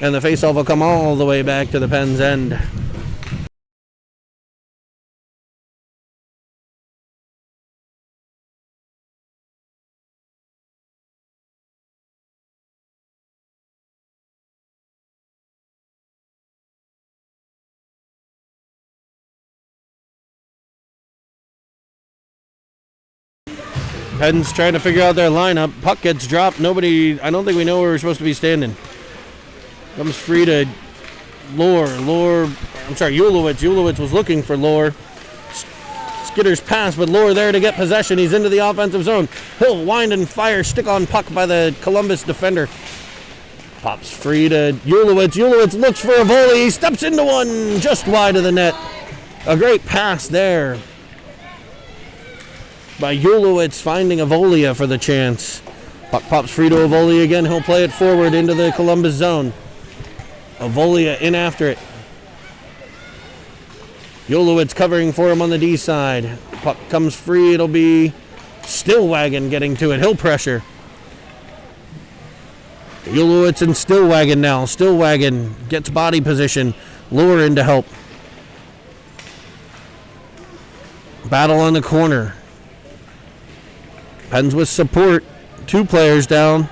And the faceoff will come all the way back to the Pens' end. Pens trying to figure out their lineup. Puck gets dropped. Nobody, I don't think we know where we're supposed to be standing. Comes free to Ulowicz. Ulowicz was looking for Lohr. Skitter's pass, but Lohr there to get possession. He's into the offensive zone. He'll wind and fire. Stick on puck by the Columbus defender. Pops free to Ulowicz. Ulowicz looks for a volley. He steps into one just wide of the net. A great pass there by Ulowicz, finding Avolia for the chance. Puck pops free to Avolia again. He'll play it forward into the Columbus zone. Avolia in after it. Ulowicz covering for him on the D side. Puck comes free. It'll be Stillwagon getting to it. He'll pressure. Ulowicz and Stillwagon now. Stillwagon gets body position. Lohr in to help. Battle on the corner. Pens with support. Two players down.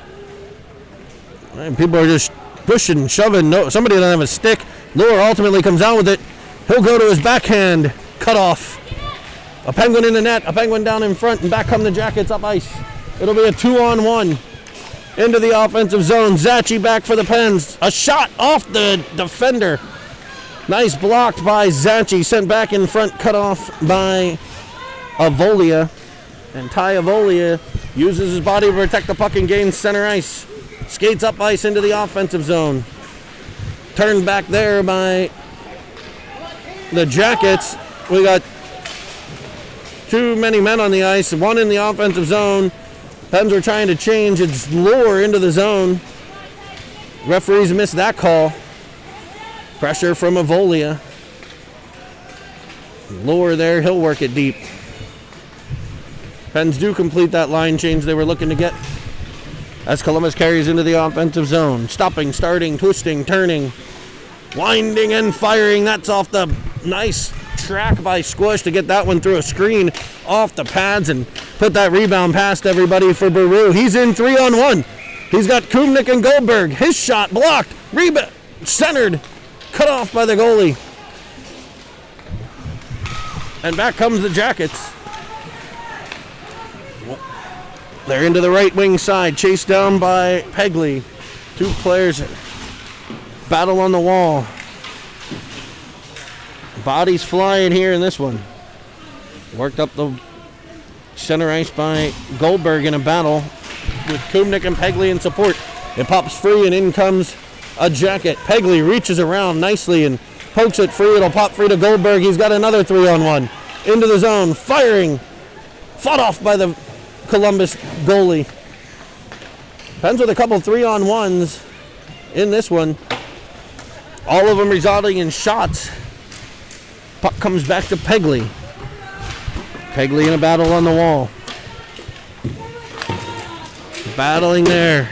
And people are just pushing, shoving. No, somebody doesn't have a stick. Lohr ultimately comes out with it. He'll go to his backhand. Cut off. A Penguin in the net. A Penguin down in front. And back come the Jackets up ice. It'll be a 2-on-1. Into the offensive zone. Zachi back for the Pens. A shot off the defender. Nice blocked by Zachi. Sent back in front. Cut off by Avolia. And Ty Avolia uses his body to protect the puck and gains center ice. Skates up ice into the offensive zone. Turned back there by the Jackets. We got too many men on the ice. One in the offensive zone. Pens were trying to change. It's Lohr into the zone. Referees missed that call. Pressure from Avolia. Lohr there. He'll work it deep. Pens do complete that line change they were looking to get as Columbus carries into the offensive zone. Stopping, starting, twisting, turning, winding and firing. That's off the nice track by Squish to get that one through a screen off the pads and put that rebound past everybody for Baru. He's in 3-on-1. He's got Kumnik and Goldberg. His shot blocked. Rebound centered. Cut off by the goalie. And back comes the Jackets. They're into the right wing side, chased down by Pegley. Two players battle on the wall. Bodies flying here in this one. Worked up the center ice by Goldberg in a battle with Kumnik and Pegley in support. It pops free and in comes a Jacket. Pegley reaches around nicely and pokes it free. It'll pop free to Goldberg. He's got another 3-on-1. Into the zone, firing. Fought off by the Columbus goalie. Pens with a couple 3-on-1s in this one. All of them resulting in shots. Puck comes back to Pegley. Pegley in a battle on the wall. Battling there.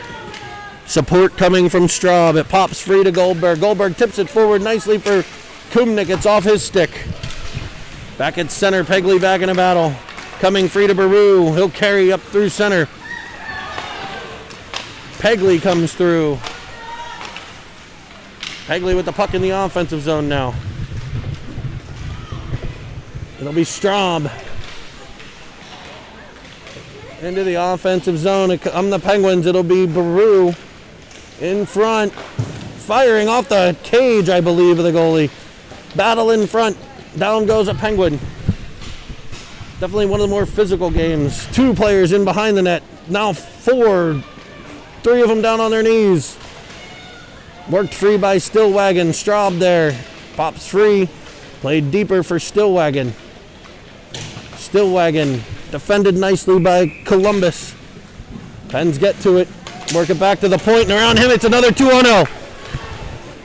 Support coming from Straub. It pops free to Goldberg. Goldberg tips it forward nicely for Kumnik. It's off his stick. Back at center, Pegley back in a battle. Coming free to Baru. He'll carry up through center. Pegley comes through. Pegley with the puck in the offensive zone now. It'll be Straub. Into the offensive zone. On the Penguins, it'll be Baru in front. Firing off the cage, I believe, of the goalie. Battle in front. Down goes a Penguin. Definitely one of the more physical games. 2 players in behind the net. Now 4. 3 of them down on their knees. Worked free by Stillwagon. Straub there. Pops free. Played deeper for Stillwagon. Stillwagon defended nicely by Columbus. Pens get to it. Work it back to the point, and around him it's another 2-on-0.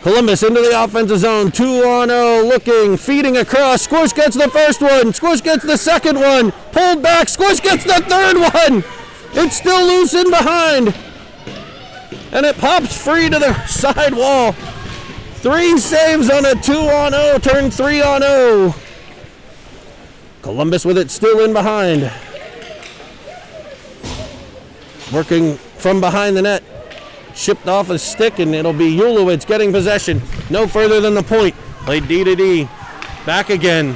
Columbus into the offensive zone. 2-on-0 looking, feeding across. Squish gets the first one. Squish gets the second one. Pulled back. Squish gets the third one. It's still loose in behind. And it pops free to the side wall. 3 saves on a 2-on-0, turned 3-on-0. Columbus with it still in behind. Working from behind the net. Shipped off a stick, and it'll be Ulowitz getting possession. No further than the point. Played D to D. Back again.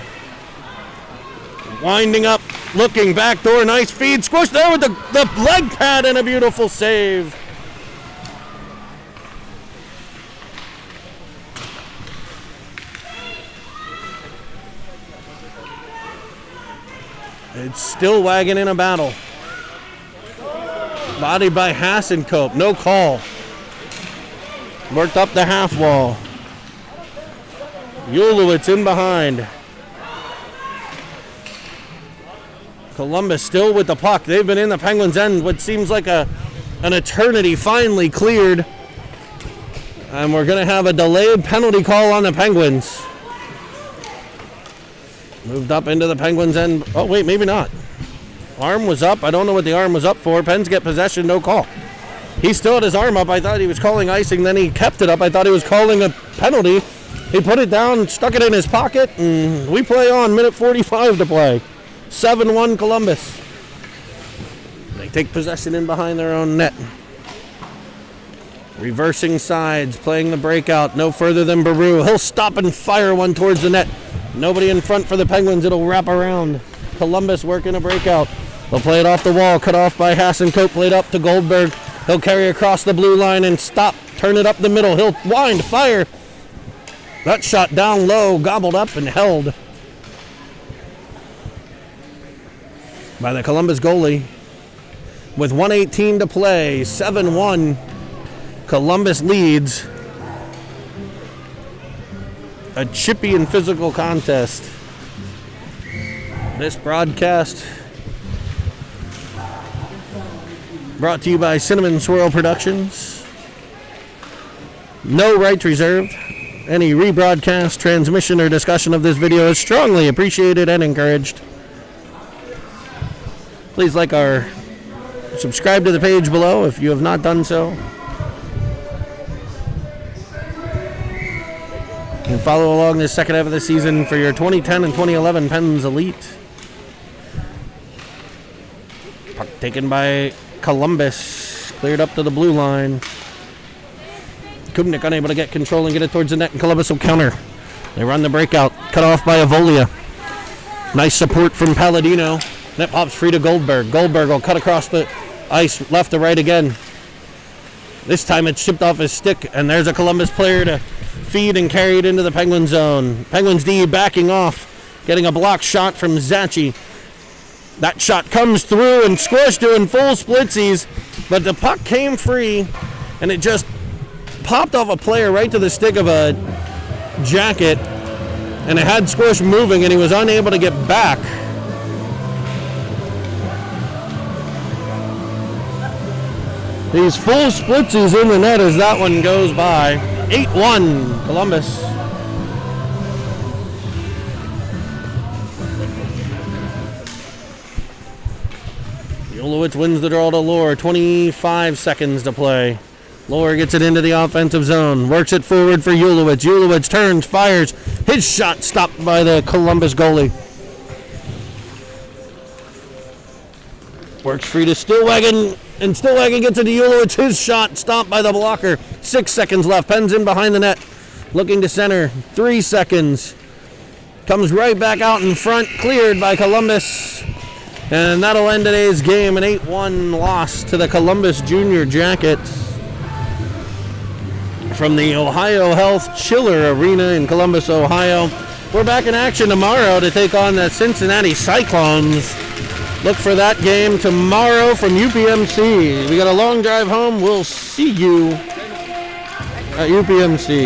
Winding up, looking backdoor. Nice feed. Squish there with the leg pad and a beautiful save. It's Stillwagon in a battle. Bodied by Hasenkope. No call. Worked up the half wall. Ulowitz in behind. Columbus still with the puck. They've been in the Penguins' end what seems like an eternity. Finally cleared. And we're going to have a delayed penalty call on the Penguins. Moved up into the Penguins' end. Oh, wait, maybe not. Arm was up. I don't know what the arm was up for. Pens get possession, no call. He still had his arm up. I thought he was calling icing, then he kept it up. I thought he was calling a penalty. He put it down, stuck it in his pocket, and we play on. Minute 45 to play. 7-1 Columbus. They take possession in behind their own net. Reversing sides, playing the breakout. No further than Baru. He'll stop and fire one towards the net. Nobody in front for the Penguins. It'll wrap around. Columbus working a breakout. They'll play it off the wall. Cut off by Hasenkope. Played up to Goldberg. He'll carry across the blue line and stop. Turn it up the middle. He'll wind, fire. That shot down low. Gobbled up and held by the Columbus goalie. With 1:18 to play. 7-1. Columbus leads. A chippy and physical contest. This broadcast brought to you by Cinnamon Swirl Productions. No rights reserved. Any rebroadcast, transmission, or discussion of this video is strongly appreciated and encouraged. Please subscribe to the page below if you have not done so. And follow along this second half of the season for your 2010 and 2011 Pens Elite. Puck taken by Columbus. Cleared up to the blue line. Kumnik unable to get control and get it towards the net, and Columbus will counter. They run the breakout. Cut off by Avolia. Nice support from Palladino. Net pops free to Goldberg. Goldberg will cut across the ice left to right again. This time it's shipped off his stick, and there's a Columbus player to feed and carry it into the Penguin zone. Penguins D backing off, getting a block shot from Zachi. That shot comes through, and Squish doing full splitsies, but the puck came free, and it just popped off a player right to the stick of a jacket, and it had Squish moving, and he was unable to get back. These full splitsies in the net as that one goes by. 8-1 Columbus. Ulowitz wins the draw to Lohr. 25 seconds to play. Lohr gets it into the offensive zone. Works it forward for Ulowitz. Ulowitz turns, fires. His shot stopped by the Columbus goalie. Works free to Stillwagon. And Stillwagon gets it to Ulowitz. His shot stopped by the blocker. 6 seconds left. Pens in behind the net. Looking to center. 3 seconds. Comes right back out in front. Cleared by Columbus. And that'll end today's game. An 8-1 loss to the Columbus Junior Jackets. From the Ohio Health Chiller Arena in Columbus, Ohio. We're back in action tomorrow to take on the Cincinnati Cyclones. Look for that game tomorrow from UPMC. We got a long drive home. We'll see you at UPMC.